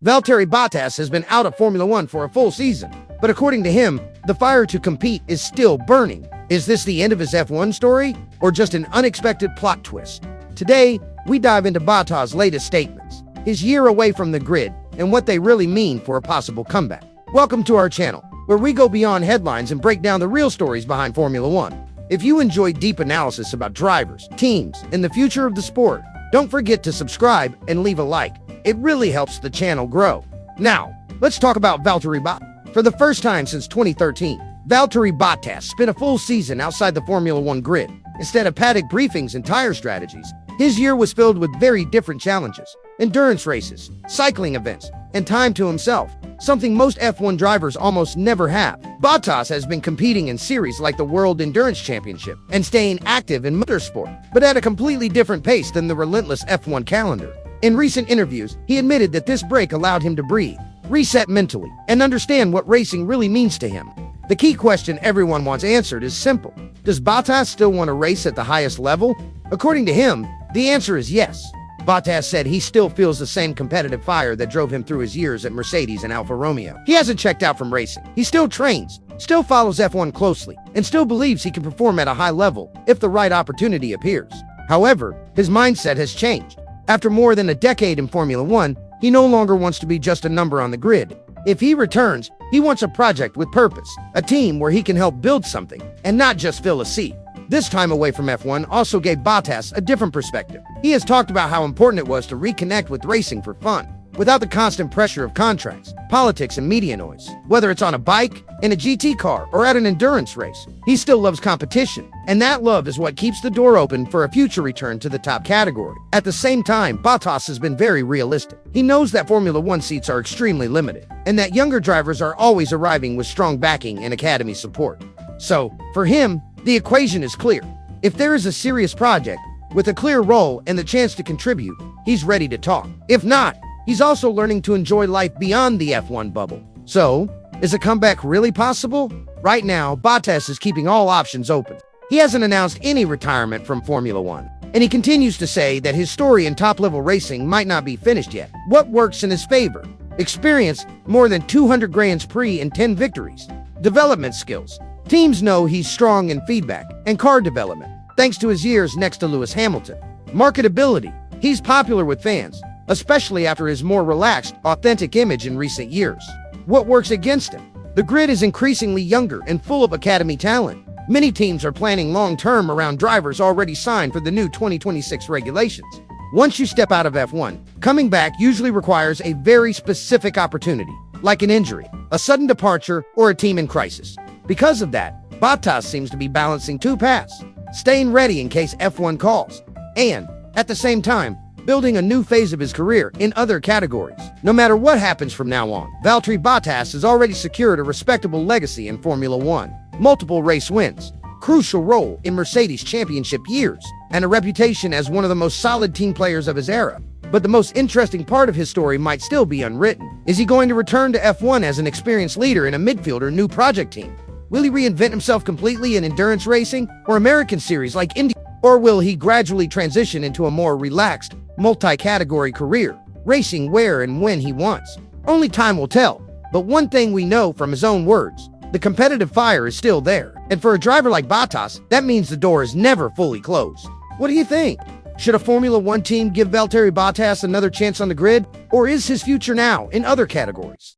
Valtteri Bottas has been out of Formula One for a full season, but according to him, the fire to compete is still burning. Is this the end of his F1 story, or just an unexpected plot twist? Today, we dive into Bottas' latest statements, his year away from the grid, and what they really mean for a possible comeback. Welcome to our channel, where we go beyond headlines and break down the real stories behind Formula One. If you enjoy deep analysis about drivers, teams, and the future of the sport, don't forget to subscribe and leave a like. It really helps the channel grow. Now, let's talk about Valtteri Bottas. For the first time since 2013, Valtteri Bottas spent a full season outside the Formula One grid. Instead of paddock briefings and tire strategies, his year was filled with very different challenges: endurance races, cycling events, and time to himself, something most F1 drivers almost never have. Bottas has been competing in series like the World Endurance Championship and staying active in motorsport, but at a completely different pace than the relentless F1 calendar. In recent interviews, he admitted that this break allowed him to breathe, reset mentally, and understand what racing really means to him. The key question everyone wants answered is simple: does Bottas still want to race at the highest level? According to him, the answer is yes. Bottas said he still feels the same competitive fire that drove him through his years at Mercedes and Alfa Romeo. He hasn't checked out from racing. He still trains, still follows F1 closely, and still believes he can perform at a high level if the right opportunity appears. However, his mindset has changed. After more than a decade in Formula One, he no longer wants to be just a number on the grid. If he returns, he wants a project with purpose, a team where he can help build something, and not just fill a seat. This time away from F1 also gave Bottas a different perspective. He has talked about how important it was to reconnect with racing for fun, without the constant pressure of contracts, politics, and media noise. Whether it's on a bike, in a GT car, or at an endurance race, he still loves competition, and that love is what keeps the door open for a future return to the top category. At the same time, Bottas has been very realistic. He knows that Formula One seats are extremely limited, and that younger drivers are always arriving with strong backing and academy support. So, for him, the equation is clear. If there is a serious project, with a clear role and the chance to contribute, he's ready to talk. If not, he's also learning to enjoy life beyond the F1 bubble. So, is a comeback really possible? Right now, Bottas is keeping all options open. He hasn't announced any retirement from Formula One, and he continues to say that his story in top-level racing might not be finished yet. What works in his favor? Experience, more than 200 Grands Prix and 10 victories. Development skills. Teams know he's strong in feedback and car development, thanks to his years next to Lewis Hamilton. Marketability. He's popular with fans, especially after his more relaxed, authentic image in recent years. What works against him? The grid is increasingly younger and full of academy talent. Many teams are planning long-term around drivers already signed for the new 2026 regulations. Once you step out of F1, coming back usually requires a very specific opportunity, like an injury, a sudden departure, or a team in crisis. Because of that, Bottas seems to be balancing two paths: staying ready in case F1 calls, and, at the same time, building a new phase of his career in other categories. No matter what happens from now on, Valtteri Bottas has already secured a respectable legacy in Formula One, multiple race wins, crucial role in Mercedes championship years, and a reputation as one of the most solid team players of his era. But the most interesting part of his story might still be unwritten. Is he going to return to F1 as an experienced leader in a midfield or new project team? Will he reinvent himself completely in endurance racing or American series like Indy? Or will he gradually transition into a more relaxed, multi-category career, racing where and when he wants? Only time will tell. But one thing we know from his own words: the competitive fire is still there. And for a driver like Bottas, that means the door is never fully closed. What do you think? Should a Formula One team give Valtteri Bottas another chance on the grid? Or is his future now in other categories?